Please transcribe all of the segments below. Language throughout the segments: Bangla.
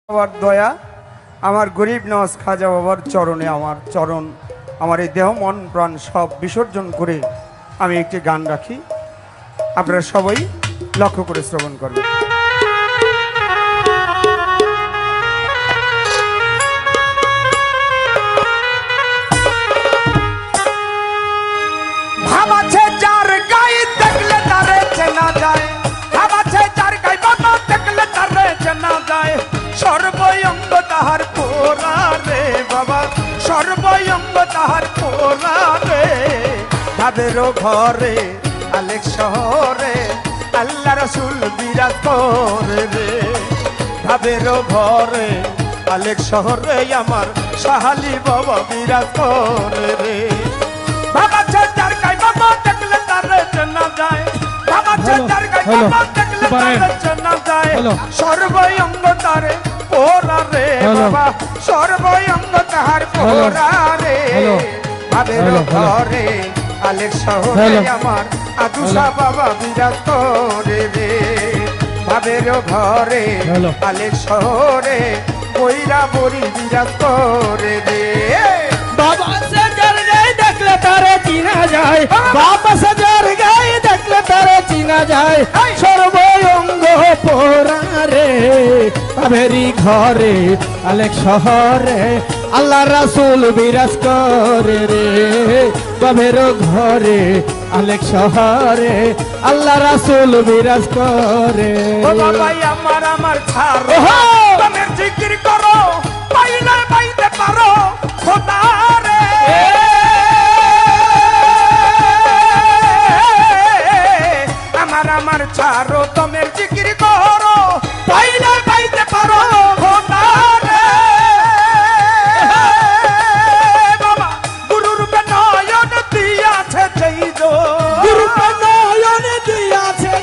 বাবার দয়া, আমার গরিব নওয়াজ খাজা বাবার চরণে আমার চরণ, আমার এই দেহ মন প্রাণ সব বিসর্জন করে আমি একটি গান রাখি। আপনারা সবাই লক্ষ্য করে শ্রবণ করবেন। ভাবাছে যার গায়ে দেখলে তারে চেনা যায়, ভাবাছে যার গায়ে বাবা দেখলে তারে চেনা যায়। সর্বঙ্গ তাহার পোরা রে বাবা, সর্বঙ্গ তাহার পোরা রে। ভাবেরও ঘরে আলেক শহরে আল্লাহ রসুল বিরাজ করে রে। ভাবেরও ঘরে আলেক শহরে আমার সাহালি বাবা বিরাজ করে রে। ভাবাছে যার গায়ে বাবা দেখলে তারে চেনা যায়, ভাবাছে যার গায়ে বাবা দেখলে তারে চেনা যায়। সর্বঙ্গ তারে পোরা রে বাবা, সর্বঙ্গ তাহার পোরা রে। ভাবের ঘরে আলেক শহরে আমার আদুসা বাবা বিরাজ করে রে। ভাবের ঘরে আলেক শহরে কইরা বড়ি বিরাজ করে রে। বাবা সে যার গায়ে দেখলে তারে চিনা যায়, বাবা সে যার গায়ে দেখলে তারে চিনা যায়। সর্বঙ্গ পোরা রে ভাবেরি ঘরে আলেক শহরে আল্লাহ রাসূল বিরাজ করে রে। ভাবের ঘরে আলেক শহরে আল্লাহ রাসূল বিরাজ করে। ও বাবা আমার আমার ছাড়ো তুমি জিকির করো, পাইলে পাইতে পারো খোদা রে। আমার আমার ছাড়ো তুমি জিকির করো, পাইলে পাইতে পারো খোদা রে। বাবা গুরুর নয়ন দিয়াছে যেই জো, গুরু নয়ন দিয়াছে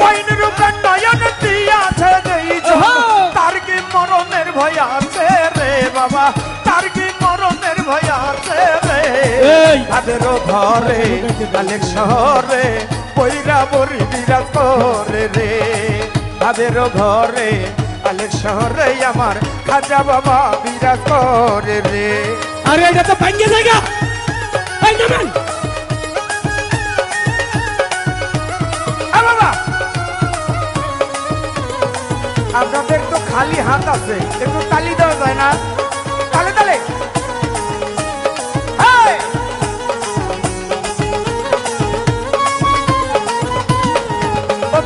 ওইন রূপে নয়ন দিয়াছে যেই জো। তার কি মরণের ভয় আছে রে বাবা, তার কি মরণের ভয় আছে রে। ভাবেরও ঘরে আলেক শহরে পইরা বড়ি বিরাজ করে রে। ভাবেরও ঘরে আলেক শহরে আমার খাজা বাবা বিরাজ করে রে। আরে এটা তো ভাঙ্গে জায়গা ভাঙ্গে মান। বাবা আপনাদের তো খালি হাত আছে, একটু তালি দেওয়া যায় না? তালে তালে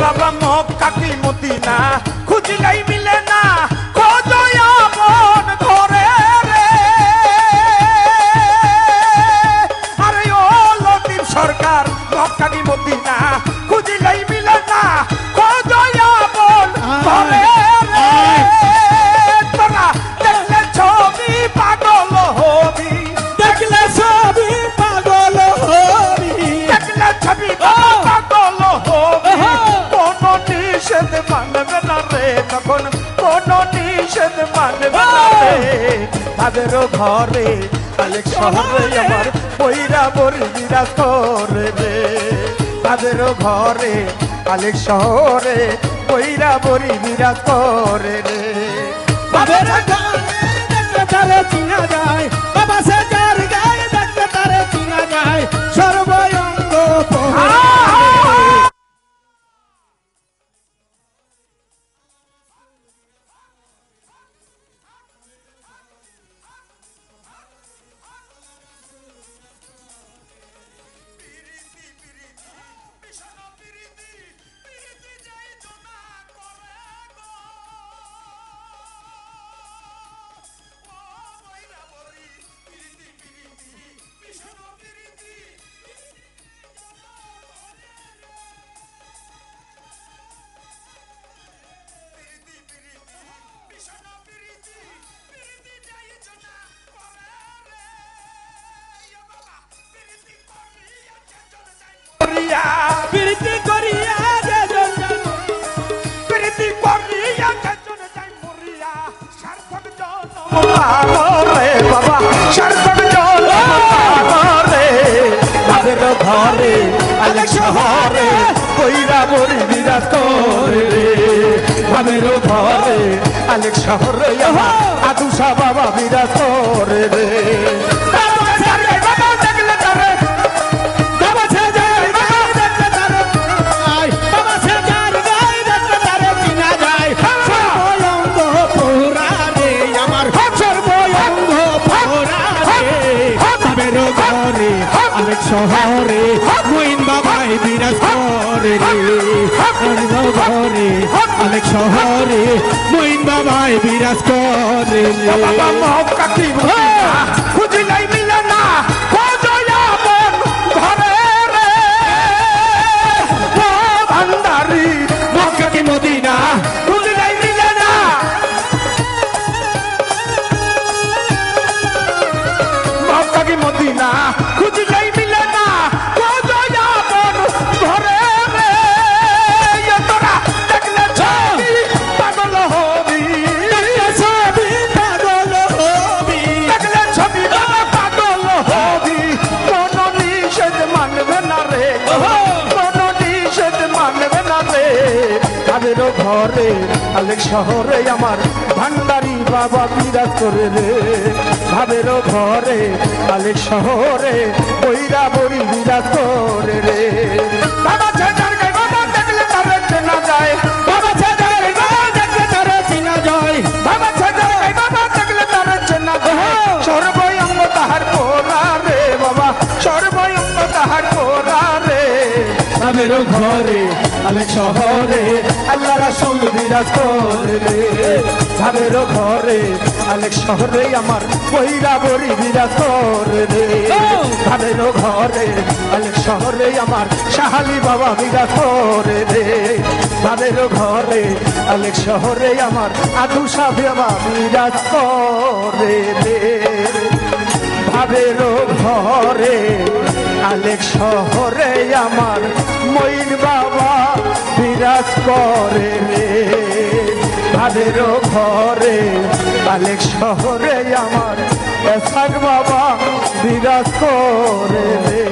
বাবা মক্কা কি মদিনা খুঁজিলাই মিলে না, খোঁজো আপন ঘরে রে। আরে ও লতিফ সরকার মক্কা কি মদিনা খুঁজিলাই মিলে না, খোঁজো আপন ঘরে রে। তোরা দেখলে ছবি পাগল হবি, দেখলে ছবি পাগল হবি, দেখলে ছবি পাগল হবি। কোন নিষেধ মানবে না রে, তখন কোন নিষেধ মানবে না রে। তাদেরও ঘরে আলেক শহরে আমার পইরা বড়ি বিরাজ করে রে। তাদেরও ঘরে আলেক শহরে পইরা বড়ি বিরাজ করে রে। বাবার গায়ে দেখলে তারে চিনা যায়, বাবা সে যার গায়ে দেখলে তারে চিনা যায়। সর্বঙ্গ পোরা রে। প্রীতি করিয়া যেজন প্রীতি করিয়া যেজন যাই মরিয়া, সার্থক জনম রে বাবা, সার্থক জনম রে। তাদের ঘরে আলেক শহরে কইরা বড়ি বিরাজ করে রে। ভাবের ঘরে আলেক শহরে আমার আদুসা বাবা বিরাজ করে রে বাবা দেখলে তারে বাবা সাজার গায়ে দেখলে তারে বাবা সাজার গায়ে দেখলে তারে চিনা যায় সর্বঙ্গ পোরা রে আমার সর্বঙ্গ পোরা রে ভাবের ঘরে আলেক শহরে মইন বাবাই বিরাজ করে রে ঘরে আলেক শহরে মইন বাবাই বিরাজ করে রে বাবা মহক্কা কি খুঁজি নাই মিলে না খোঁজয়া মন ঘরে রে ও ভান্ডারি মক্কা কি মদিনা খুঁজি নাই মিলে না মক্কা কি মদিনা খুঁজি নাই মিলে না খোঁজয়া মন ঘরে রে তোরা দেখলে ছবি পাগল হবি ছবি পাগল হবি দেখলে ছবি বাবা পাগল হবি কোন নিষেধ মানবে না রে কোন নিষেধ মানবে না রে তাদের ঘরে আলেক শহরে আমার ভান্ডারি বাবা বিরাজ করে রে ভাবের ঘরে আলেক শহরে বৈরা বড়ি বিরাজ করে রে বাবা ছেটার গায়ে বাবা দেখলে তারে চেনা যায় বাবা সাজার গায়ে দেখলে তারে চিনা যায় বাবা ছেটার গায়ে বাবা দেখলে তারে চেনা যায় সর্বঙ্গ তাহার পোরা রে বাবা সর্বঙ্গ তাহার পোরা রে ভাবের ঘরে আলেক শহরে আল্লাহ রাসূল বিরাজ করে রে ভাবের ঘরে আলেক শহরে আমার বৈরা বড়ি বিরাজ করে রে ভাবের ঘরে আলেক শহরে আমার শাহালি বাবা বিরাজ করে রে ভাবের ঘরে আলেক শহরে আমার আদুসা বাবা বিরাজ করে রে ভাবের ঘরে আলেক শহরে আমার মইন বাবা বিরাজ করে রে ভাবের ঘরে আলেক শহরে আমার এসাক বাবা বিরাজ করে রে